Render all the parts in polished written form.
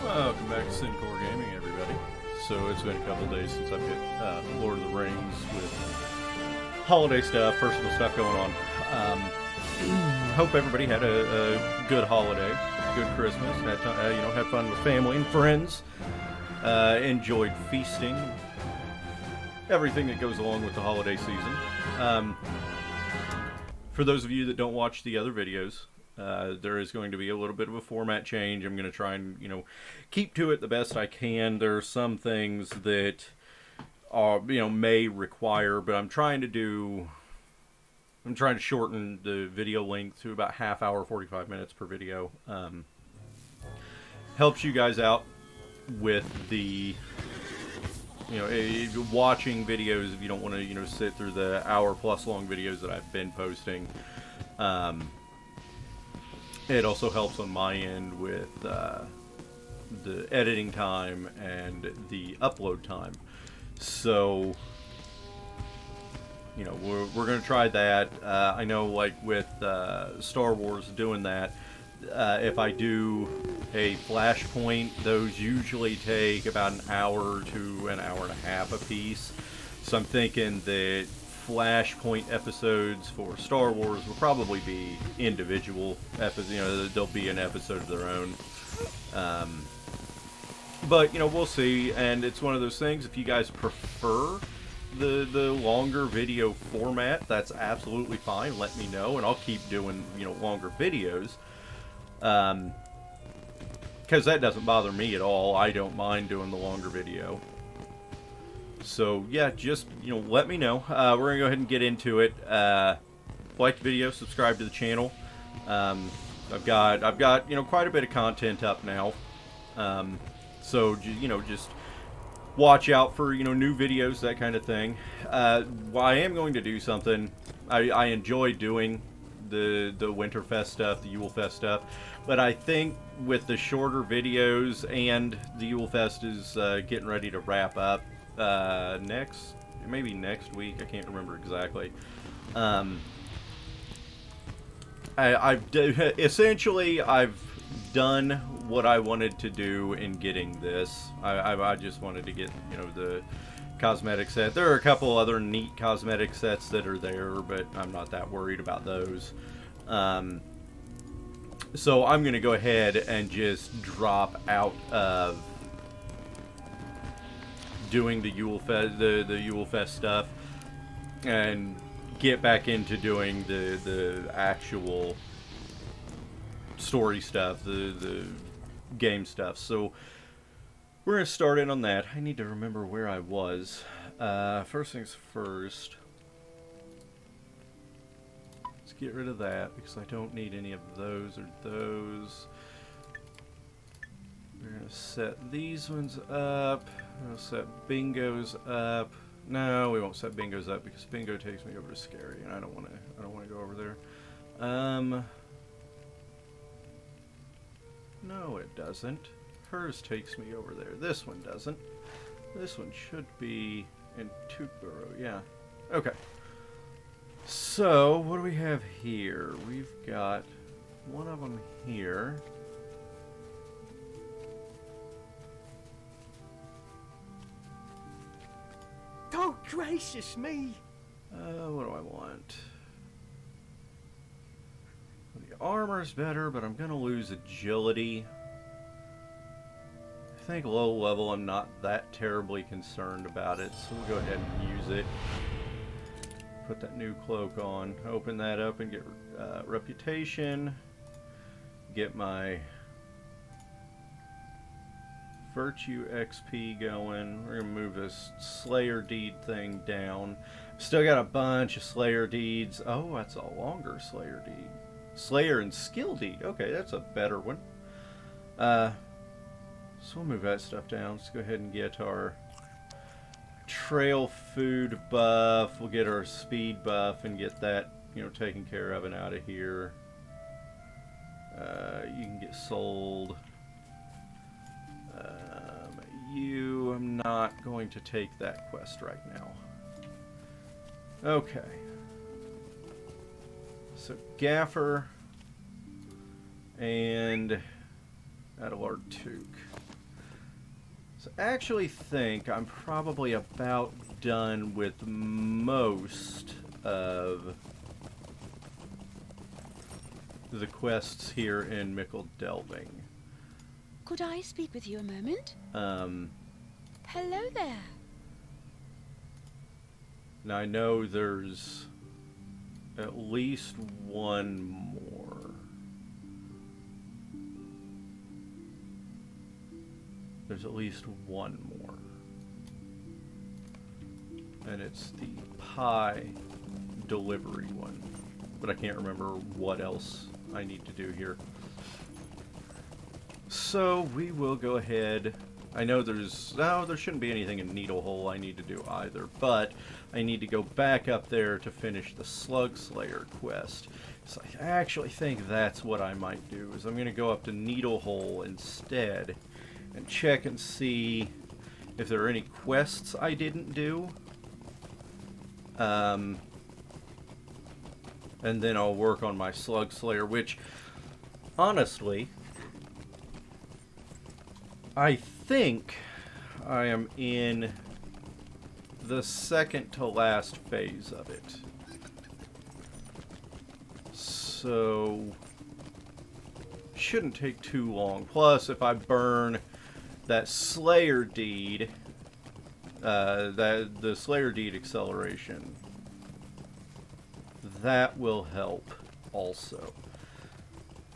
Welcome back to Sincore Gaming, everybody. So it's been a couple days since I've hit Lord of the Rings with holiday stuff, personal stuff going on. Hope everybody had a good holiday, good Christmas, had fun with family and friends, enjoyed feasting, everything that goes along with the holiday season. For those of you that don't watch the other videos, there is going to be a little bit of a format change. I'm going to try and, keep to it the best I can. There are some things that are, may require, but I'm trying to shorten the video length to about half hour, 45 minutes per video. Helps you guys out with the, watching videos if you don't want to, sit through the hour plus long videos that I've been posting. It also helps on my end with the editing time and the upload time. So, we're going to try that. I know, like with Star Wars doing that, if I do a flashpoint, those usually take about an hour to an hour and a half a piece. So I'm thinking that Flashpoint episodes for Star Wars will probably be individual episodes. There'll be an episode of their own. But we'll see. And it's one of those things. If you guys prefer the longer video format, that's absolutely fine. Let me know, and I'll keep doing longer videos. Because that doesn't bother me at all. I don't mind doing the longer video. So yeah, just let me know. We're gonna go ahead and get into it. Like the video, subscribe to the channel. I've got quite a bit of content up now. So just watch out for new videos, that kind of thing. Well, I am going to do something. I enjoy doing the Winterfest stuff, the Yulefest stuff, but I think with the shorter videos and the Yulefest is getting ready to wrap up. Maybe next week, I can't remember exactly. Essentially I've done what I wanted to do in getting this. I just wanted to get the cosmetic set. There are a couple other neat cosmetic sets that are there, but I'm not that worried about those. So I'm gonna go ahead and just drop out of doing the Yulefest, the Yulefest stuff, and get back into doing the actual story stuff, the game stuff. So we're gonna start in on that. I need to remember where I was. First things first. Let's get rid of that because I don't need any of those or those. We're gonna set these ones up. We'll set bingos up. No, we won't set bingos up because bingo takes me over to scary, and I don't want to go over there. No, it doesn't. Hers takes me over there. This one doesn't. This one should be in Tootborough. Yeah. Okay. So what do we have here? We've got one of them here. Oh, gracious me! What do I want? The armor's better, but I'm gonna lose agility. I think low level, I'm not that terribly concerned about it, so we'll go ahead and use it. Put that new cloak on, open that up and get reputation. Get my Virtue XP going. We're gonna move this Slayer Deed thing down. Still got a bunch of Slayer Deeds. Oh, that's a longer Slayer Deed. Slayer and Skill Deed. Okay, that's a better one. So we'll move that stuff down. Let's go ahead and get our Trail Food buff. We'll get our Speed buff and get that, taken care of and out of here. You can get sold. I'm not going to take that quest right now. Okay. So Gaffer and Adelard Took. So I actually think I'm probably about done with most of the quests here in Mickle Delving. Could I speak with you a moment? Hello there. Now I know there's at least one more. There's at least one more. And it's the pie delivery one. But I can't remember what else I need to do here. So we will go ahead. I know there shouldn't be anything in Needlehole I need to do either, but I need to go back up there to finish the Slug Slayer quest. So I actually think that's what I might do, is I'm going to go up to Needlehole instead and check and see if there are any quests I didn't do. And then I'll work on my Slug Slayer, which, honestly, I think I am in the second to last phase of it. So, shouldn't take too long. Plus, if I burn that Slayer Deed, the Slayer Deed acceleration, that will help also.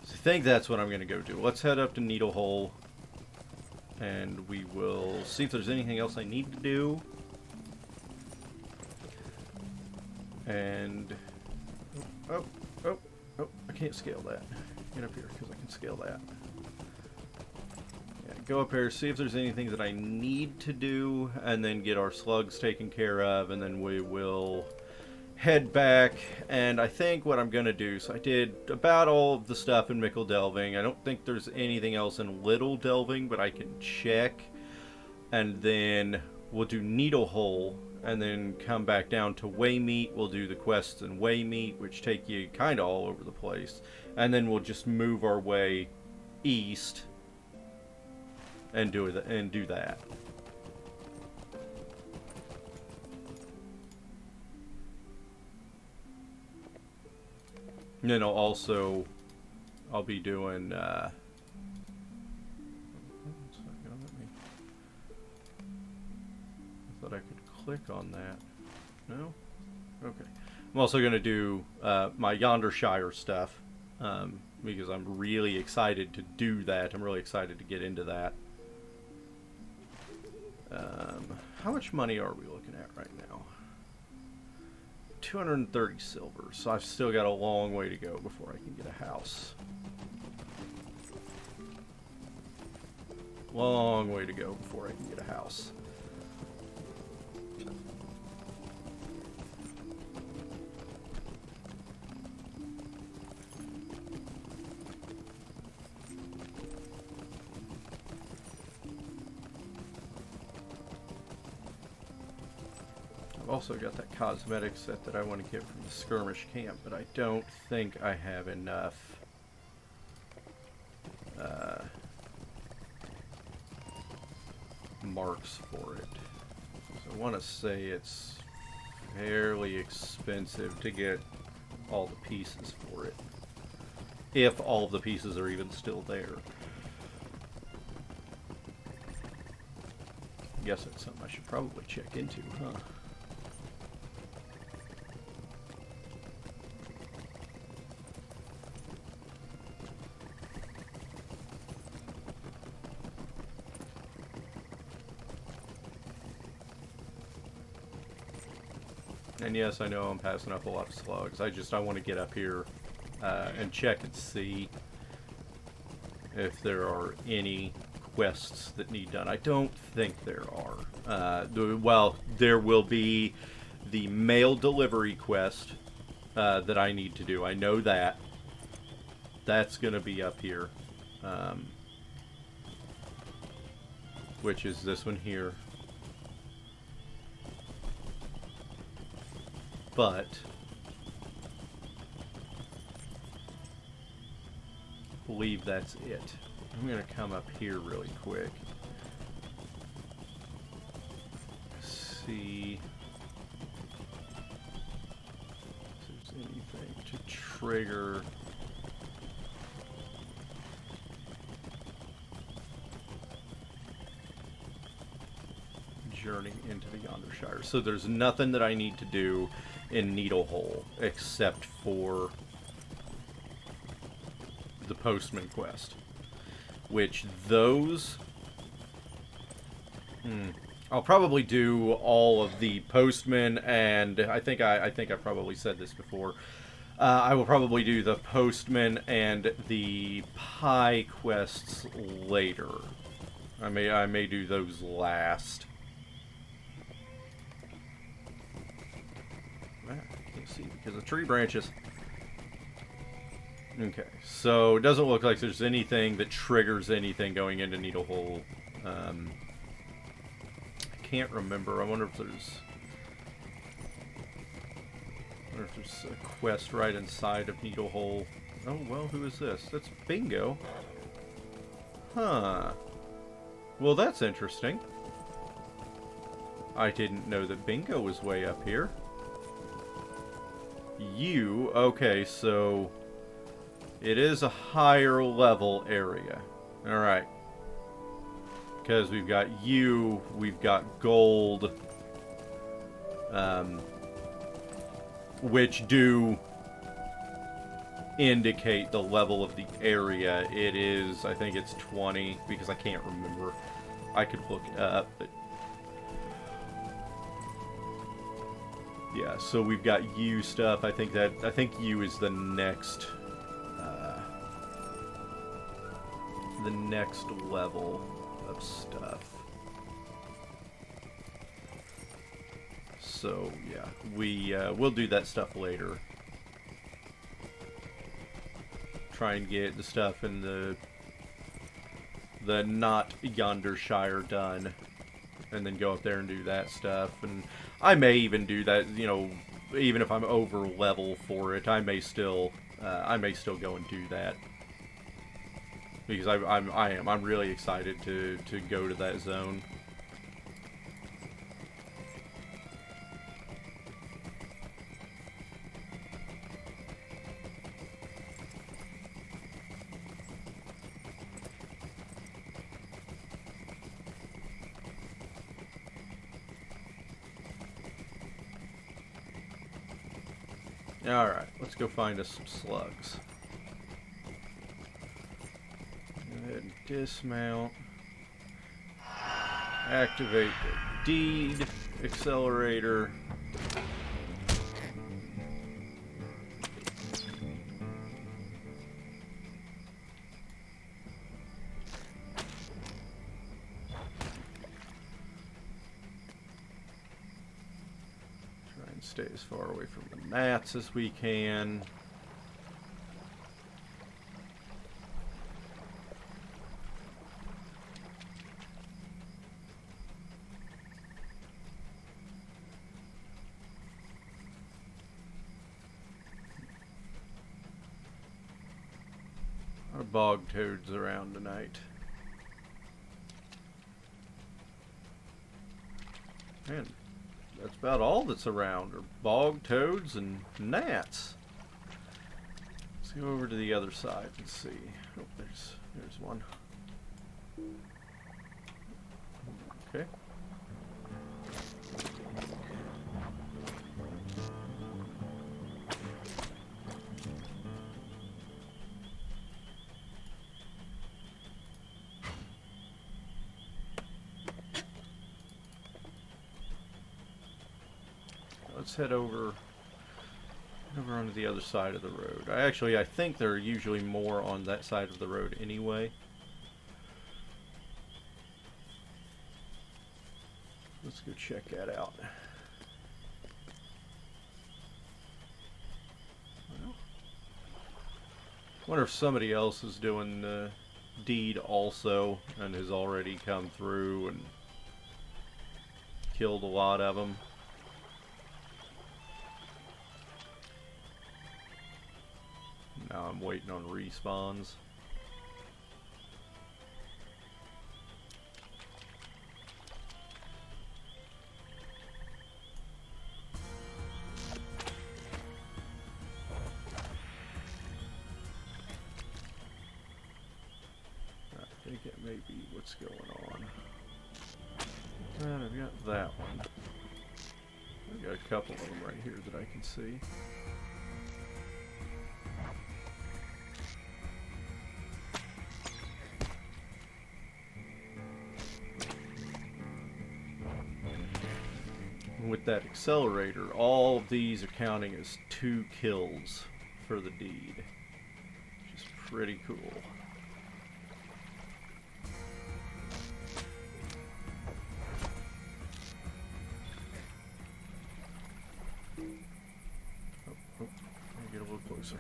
So I think that's what I'm going to go do. Let's head up to Needlehole, and we will see if there's anything else I need to do. And oh, I can't scale that. Get up here because I can scale that. Yeah, go up here, see if there's anything that I need to do, and then get our slugs taken care of, and then we will head back. And I think what I'm gonna do, so I did about all of the stuff in Mickle Delving. I don't think there's anything else in Little Delving, but I can check, and then we'll do Needlehole, and then come back down to Waymeet. We'll do the quests in Waymeet, which take you kind of all over the place, and then we'll just move our way east and do that. And then I'll be doing, it's not gonna let me. I thought I could click on that. No? Okay. I'm also gonna do, my Yonder Shire stuff, because I'm really excited to do that. I'm really excited to get into that. How much money are we looking at right now? 230 silver, so I've still got a long way to go before I can get a house. Long way to go before I can get a house. I've also got that cosmetic set that I want to get from the skirmish camp, but I don't think I have enough marks for it. So I want to say it's fairly expensive to get all the pieces for it, if all of the pieces are even still there. I guess that's something I should probably check into, huh? And yes, I know I'm passing up a lot of slugs. I want to get up here and check and see if there are any quests that need done. I don't think there are. Well, there will be the mail delivery quest that I need to do. I know that. That's going to be up here. Which is this one here. But I believe that's it. I'm going to come up here really quick. See if there's anything to trigger. Journey into the Yonder Shire. So there's nothing that I need to do in Needlehole except for the Postman quest, which those I'll probably do all of the Postman, and I think I probably said this before. I will probably do the Postman and the Pie quests later. I may do those last. I can't see because of tree branches. Okay, so it doesn't look like there's anything that triggers anything going into Needlehole. I can't remember. I wonder if there's a quest right inside of Needlehole. Oh, well, who is this? That's Bingo. Huh. Well, that's interesting. I didn't know that Bingo was way up here. Okay, so it is a higher level area. Alright. Because we've got we've got gold, which do indicate the level of the area. It is, I think it's 20, because I can't remember. I could look it up, but yeah, so we've got stuff. I think is the next level of stuff. So yeah, we'll do that stuff later. Try and get the stuff in the not Yonder Shire done, and then go up there and do that stuff. And I may even do that, you know, even if I'm over level for it, I may still go and do that. Because I'm really excited to go to that zone. Alright, let's go find us some slugs. Go ahead and dismount. Activate the deed accelerator. Stay as far away from the mats as we can. Our bog toads around tonight. Man. That's about all that's around, are bog toads and gnats. Let's go over to the other side and see. Oh, there's one. Okay. Let's head over onto the other side of the road. I think there are usually more on that side of the road anyway. Let's go check that out. Well, wonder if somebody else is doing the deed also and has already come through and killed a lot of them. Now I'm waiting on respawns. think it may be what's going on. And I've got that one. I've got a couple of them right here that I can see. With that accelerator, all of these are counting as 2 kills for the deed, which is pretty cool. Oh, let me get a little closer.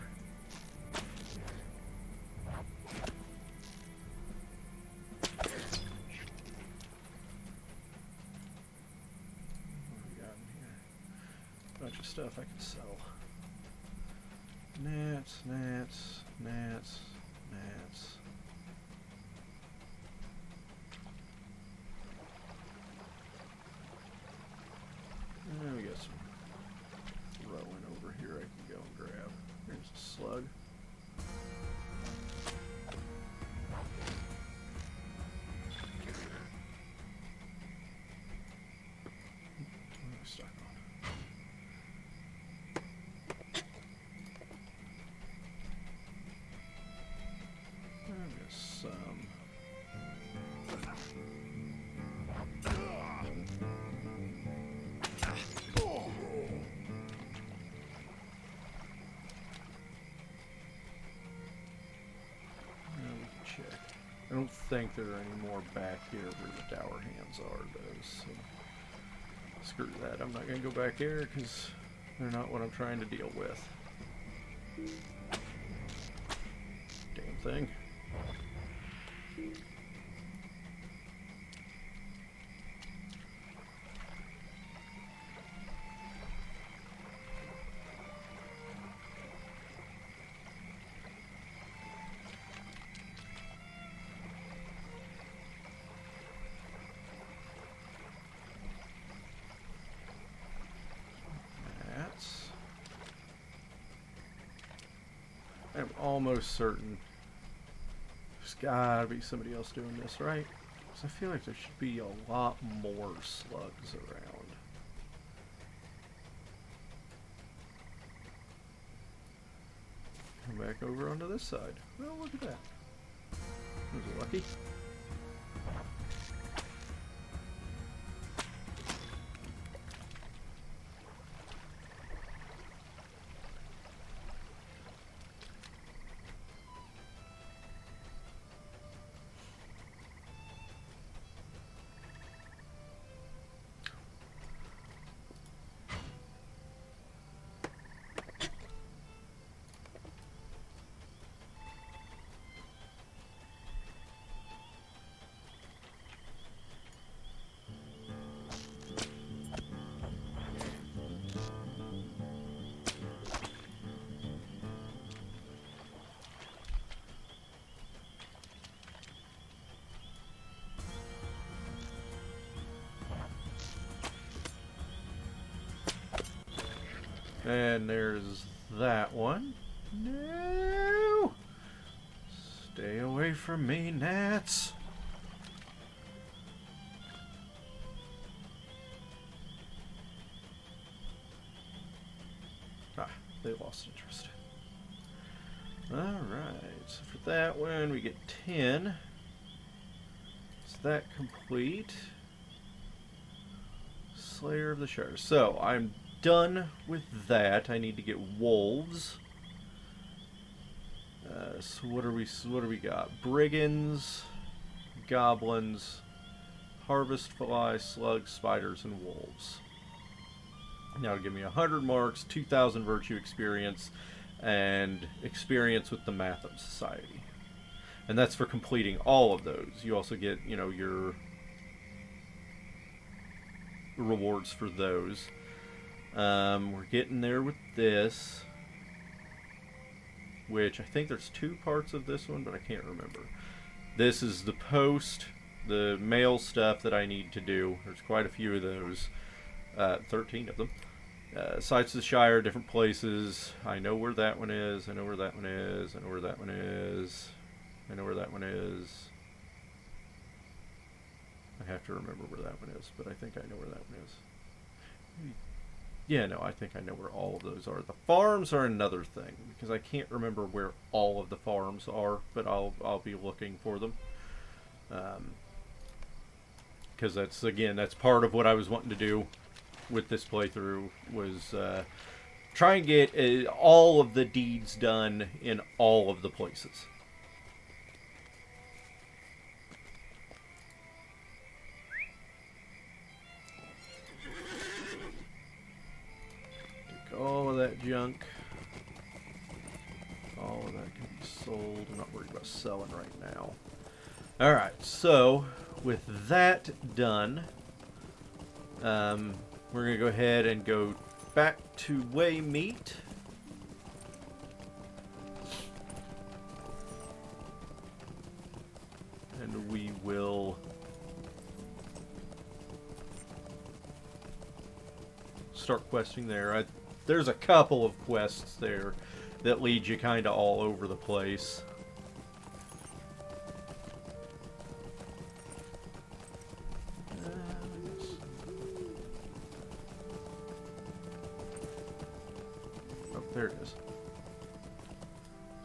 Bunch of stuff I can sell. Gnats, gnats, gnats, gnats. And we got some throwing over here I can go and grab. Here's a slug. What am I stuck on? I don't think there are any more back here where the dower hands are, though, so screw that. I'm not going to go back there because they're not what I'm trying to deal with. Damn thing. I'm almost certain there's gotta be somebody else doing this, right? Because I feel like there should be a lot more slugs around. Come back over onto this side. Well, look at that. Was lucky. And there's that one. No! Stay away from me, gnats! Ah, they lost interest. Alright, so for that one we get 10. Is that complete? Slayer of the Shire. So, I'm done with that. I need to get wolves. So what do we got? Brigands, goblins, harvest fly, slugs, spiders, and wolves. Now it'll give me 100 marks, 2,000 virtue experience, and experience with the Matham Society. And that's for completing all of those. You also get, you know, your rewards for those. We're getting there with this, which I think there's 2 parts of this one, but I can't remember. This is the post, the mail stuff that I need to do. There's quite a few of those, 13 of them. Sites of the Shire, different places. I know where that one is. I know where that one is. I know where that one is. I know where that one is. to remember where that one is, but I think I know where that one is. Yeah, no, I think I know where all of those are. The farms are another thing, because I can't remember where all of the farms are, but I'll be looking for them. Because that's part of what I was wanting to do with this playthrough, was try and get all of the deeds done in all of the places. Take all of that junk. All of that can be sold. I'm not worried about selling right now. Alright, so with that done, we're going to go ahead and go back to Waymeet. And we will start questing there. There's a couple of quests there that lead you kind of all over the place. Oh, there it is.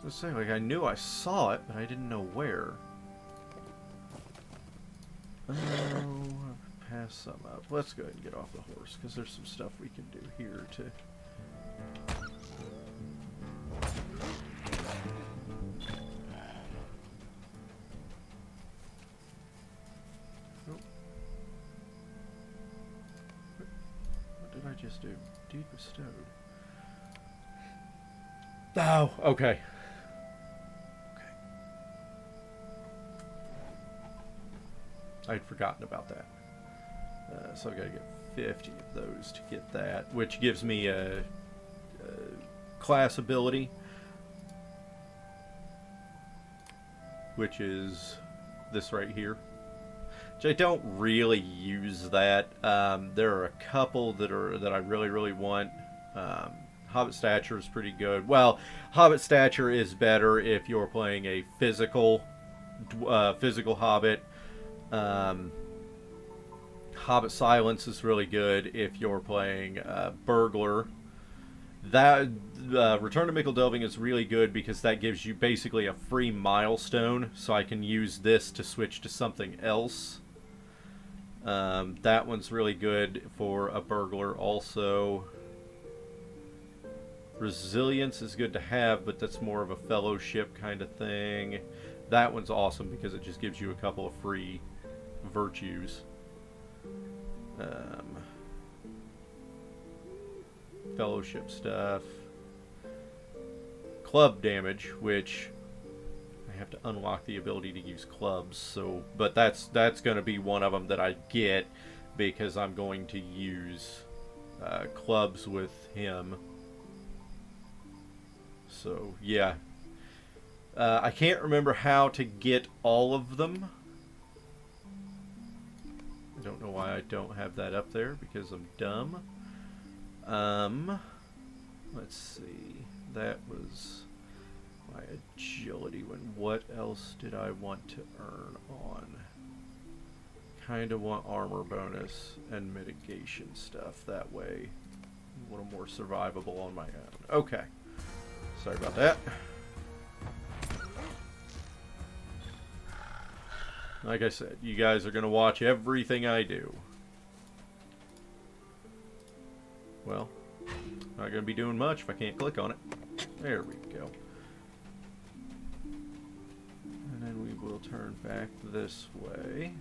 I was saying, like, I knew I saw it, but I didn't know where. Oh, pass some up. Let's go ahead and get off the horse, because there's some stuff we can do here to... What did I just do? Deed bestowed. Oh, okay. I'd forgotten about that. So I've got to get 50 of those to get that, which gives me a class ability, which is this right here. Which I don't really use that. There are a couple that I really want. Hobbit Stature is pretty good. Well, Hobbit Stature is better if you're playing a physical Hobbit. Hobbit Silence is really good if you're playing Burglar. That Return to Mickle Delving is really good because that gives you basically a free milestone, so I can use this to switch to something else. That one's really good for a Burglar also. Resilience is good to have, but that's more of a fellowship kind of thing. That one's awesome because it just gives you a couple of free virtues. Fellowship stuff. Club damage, which I have to unlock the ability to use clubs. So, but that's going to be one of them that I get because I'm going to use clubs with him. So yeah. I can't remember how to get all of them. I don't know why I don't have that up there, because I'm dumb. Let's see. That was my agility one. What else did I want to earn on? Kind of want armor bonus and mitigation stuff. That way, a little more survivable on my own. Okay. Sorry about that. Like I said, you guys are going to watch everything I do. Well, not going to be doing much if I can't click on it. There we go. And then we will turn back this way.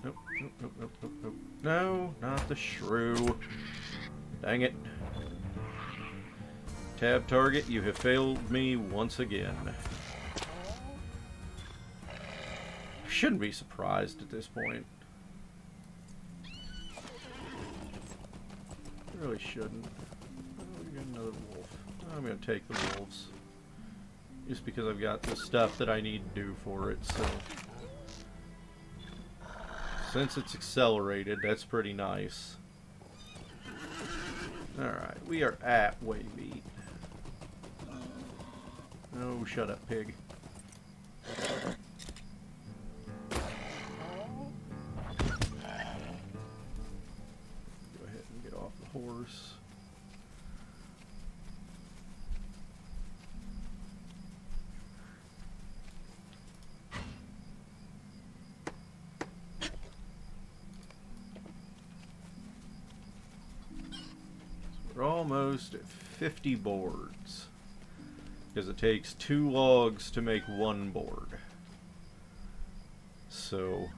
Nope, nope, nope, nope, nope, nope. No, not the shrew. Dang it. Tab target, you have failed me once again. Shouldn't be surprised at this point. Really shouldn't. Oh, we got another wolf. I'm going to take the wolves. Just because I've got the stuff that I need to do for it, so... Since it's accelerated, that's pretty nice. Alright, we are at Waymeet. Oh, shut up, pig. course. We're almost at 50 boards. Because it takes 2 logs to make 1 board. So...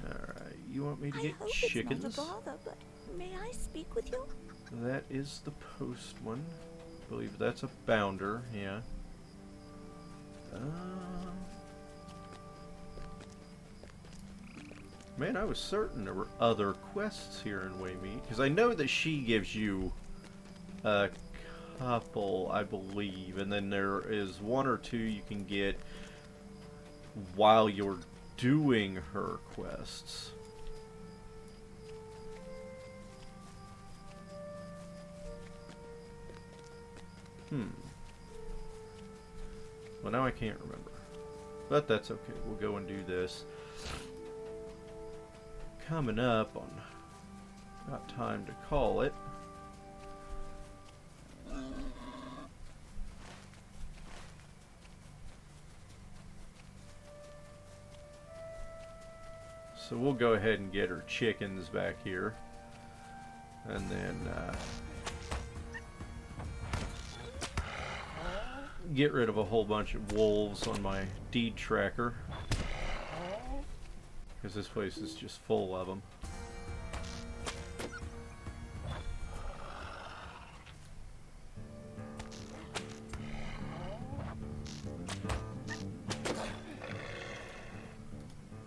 Alright, you want me to get chickens? It's not a bother, but may I speak with you? That is the post one. I believe that's a bounder, yeah. Man, I was certain there were other quests here in Waymeet, because I know that she gives you a couple, I believe, and then there is 1 or 2 you can get while you're doing her quests. Well, now I can't remember. But that's okay. We'll go and do this. Coming up on about time to call it. So we'll go ahead and get her chickens back here. And then get rid of a whole bunch of wolves on my deed tracker. Because this place is just full of them.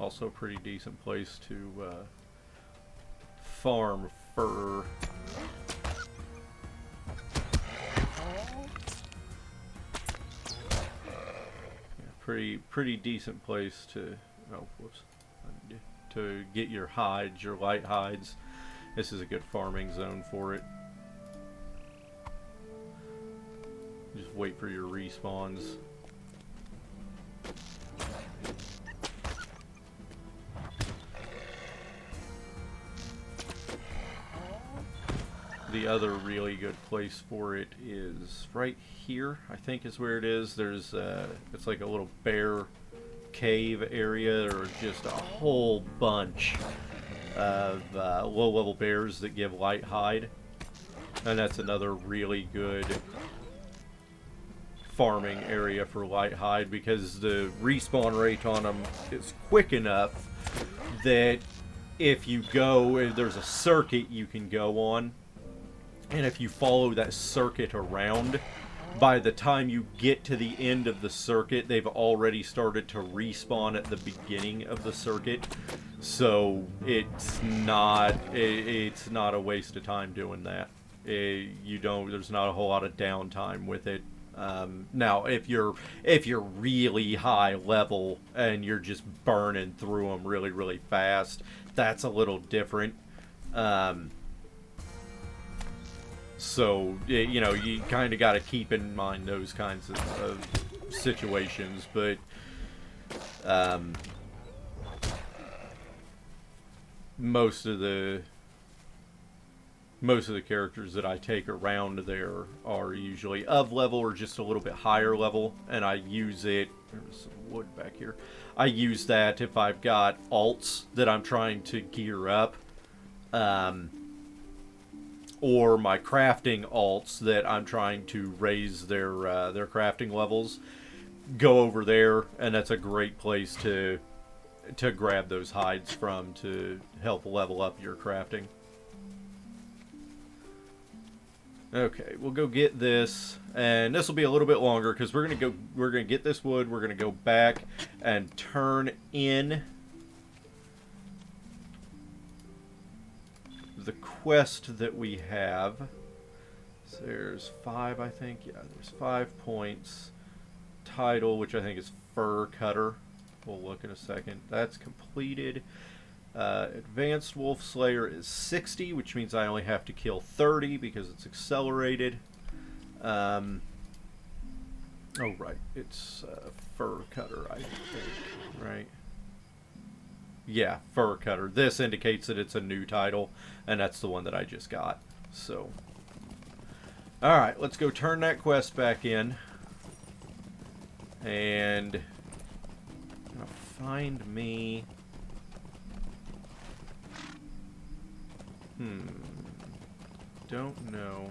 Also a pretty decent place to farm fur. Yeah, pretty decent place to, oh whoops, to get your hides, your light hides. This is a good farming zone for it. Just wait for your respawns. The other really good place for it is right here, I think is where it is. There's it's like a little bear cave area, or just a whole bunch of low-level bears that give light hide, and that's another really good farming area for light hide, because the respawn rate on them is quick enough that if you go, there's a circuit you can go on, and if you follow that circuit around, by the time you get to the end of the circuit, they've already started to respawn at the beginning of the circuit. So it's not a waste of time doing that. There's not a whole lot of downtime with it. Now, if you're really high level and you're just burning through them really, really fast, that's a little different. So, you know, you kind of got to keep in mind those kinds of situations, but most of the characters that I take around there are usually of level or just a little bit higher level, and I use it. There's some wood back here. I use that if I've got alts that I'm trying to gear up. Or my crafting alts that I'm trying to raise their crafting levels, go over there, and that's a great place to grab those hides from to help level up your crafting. Okay, we'll go get this, and this will be a little bit longer because we're gonna get this wood. We're gonna go back and turn in the quest that we have. So there's 5, I think. Yeah, there's 5 points. Title, which I think is Fur Cutter. We'll look in a second. That's completed. Advanced Wolf Slayer is 60, which means I only have to kill 30 because it's accelerated. Oh, right. It's Fur Cutter, I think. Right. Yeah, Fur Cutter. This indicates that it's a new title, and that's the one that I just got. So, alright, let's go turn that quest back in. And find me... Don't know.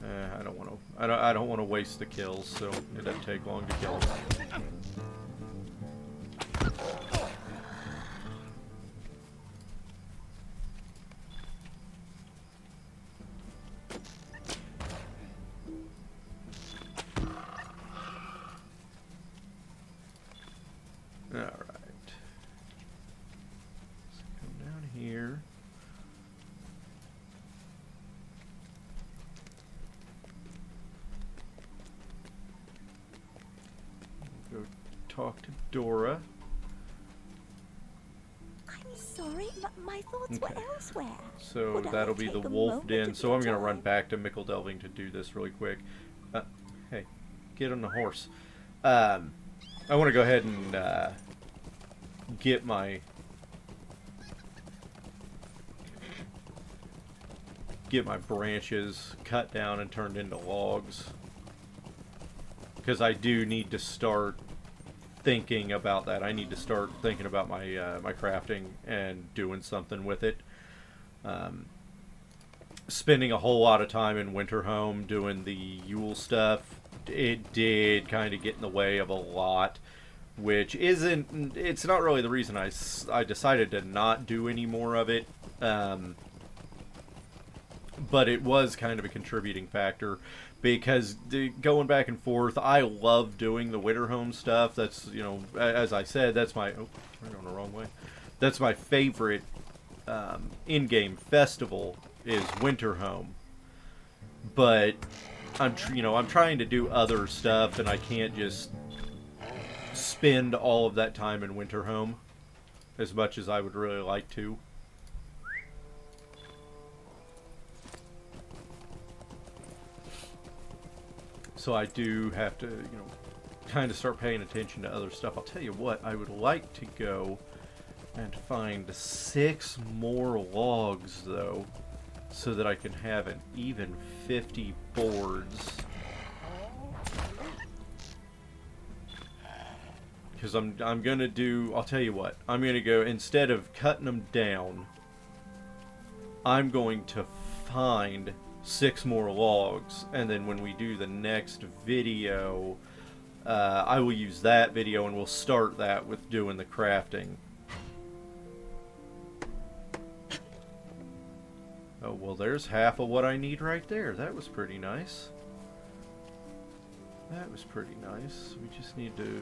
I don't want to. I don't want to waste the kills, so it doesn't take long to kill them. All right. Let's come down here. Go talk to Dora. I'm sorry, my thoughts were elsewhere. So Would I that'll be the take a wolf moment den. of So your I'm going to run time? back to Mickle Delving to do this really quick. Hey, get on the horse. I want to go ahead and get my branches cut down and turned into logs, because I do need to start thinking about that. I need to start thinking about my my crafting and doing something with it. Spending a whole lot of time in Winterhome doing the Yule stuff, it did kind of get in the way of a lot, which it's not really the reason I decided to not do any more of it. But it was kind of a contributing factor, because going back and forth, I love doing the Winterhome stuff. That's, you know, as I said, that's my... Oh, we're going the wrong way. That's my favorite in-game festival, is Winterhome. But I'm trying to do other stuff, and I can't just spend all of that time in Winterhome as much as I would really like to. So I do have to, kind of start paying attention to other stuff. I'll tell you what, I would like to go and find 6 more logs, though, so that I can have an even 50 boards. Because I'm going to do, I'll tell you what, I'm going to go, instead of cutting them down, I'm going to find 6 more logs, and then when we do the next video, I will use that video and we'll start that with doing the crafting. Oh, well, there's half of what I need right there. That was pretty nice. That was pretty nice. We just need to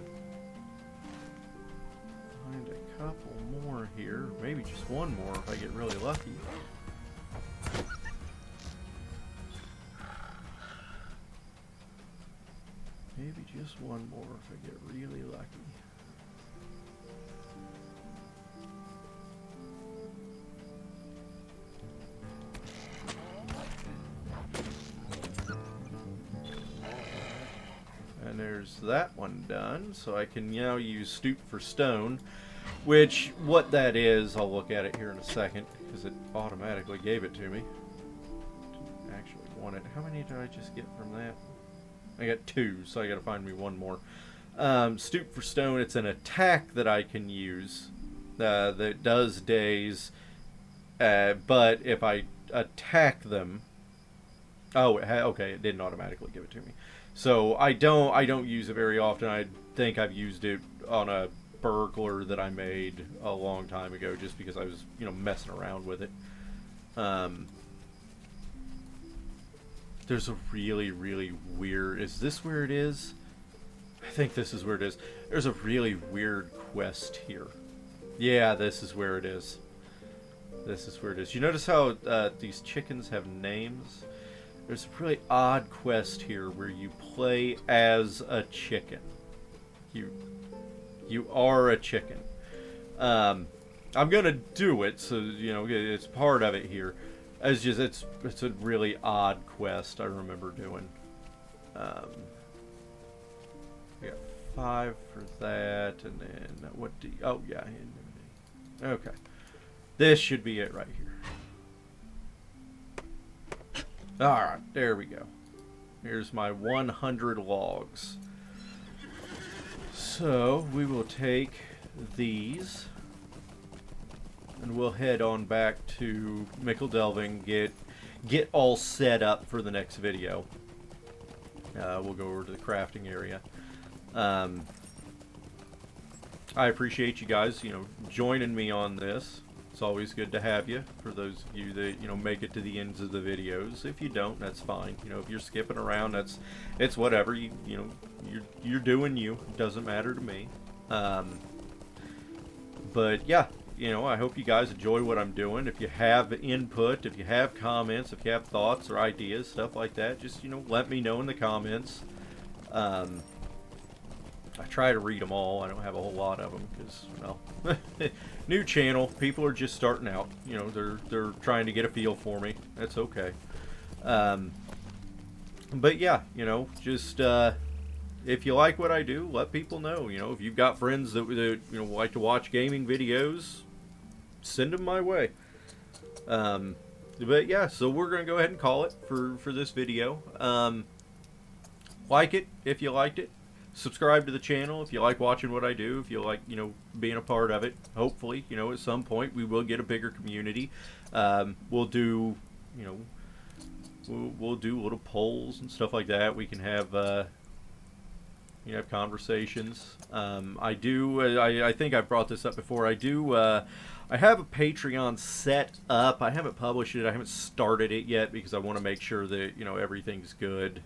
find a couple more here. Maybe just one more if I get really lucky. Maybe just one more if I get really lucky. And there's that one done, so I can now use Stoop for Stone, which, what that is, I'll look at it here in a second, because it automatically gave it to me. Didn't actually want it. How many did I just get from that? I got 2, so I gotta find me one more. Stoop for Stone, it's an attack that I can use that does daze, but if I attack them... Oh, okay, it didn't automatically give it to me. So I don't use it very often. I think I've used it on a burglar that I made a long time ago, just because I was, messing around with it. There's a really, really weird... Is this where it is? I think this is where it is. There's a really weird quest here. Yeah, this is where it is. This is where it is. You notice how these chickens have names? There's a really odd quest here where you play as a chicken. You are a chicken. I'm gonna do it, so it's part of it here. It's a really odd quest I remember doing. We got 5 for that, and then what do you, oh yeah, Okay. This should be it right here. Alright, there we go. Here's my 100 logs. So, we will take these, and we'll head on back to Mickle Delving, get all set up for the next video. We'll go over to the crafting area. I appreciate you guys, joining me on this. It's always good to have you. For those of you that make it to the ends of the videos. If you don't, that's fine. If you're skipping around, it's whatever. You're doing you. It doesn't matter to me. But yeah, I hope you guys enjoy what I'm doing. If you have input, if you have comments, if you have thoughts or ideas, stuff like that, just let me know in the comments. I try to read them all. I don't have a whole lot of them because, new channel. People are just starting out. They're trying to get a feel for me. That's okay. But yeah, just if you like what I do, let people know. If you've got friends that like to watch gaming videos, send them my way. But yeah, so we're gonna go ahead and call it for this video. Like it if you liked it. Subscribe to the channel if you like watching what I do, if you like, being a part of it. Hopefully, at some point we will get a bigger community. We'll do, we'll do little polls and stuff like that. We can have, have conversations. I think I've brought this up before. I have a Patreon set up. I haven't published it. I haven't started it yet because I want to make sure that, everything's good.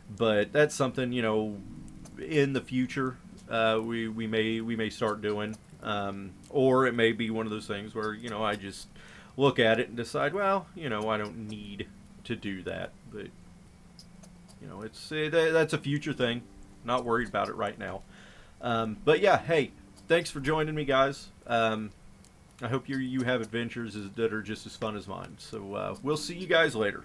But that's something, in the future, we may start doing, or it may be one of those things where, I just look at it and decide, well, I don't need to do that, but, that's a future thing. Not worried about it right now. But yeah, hey, thanks for joining me, guys. I hope you have adventures that are just as fun as mine. So, we'll see you guys later.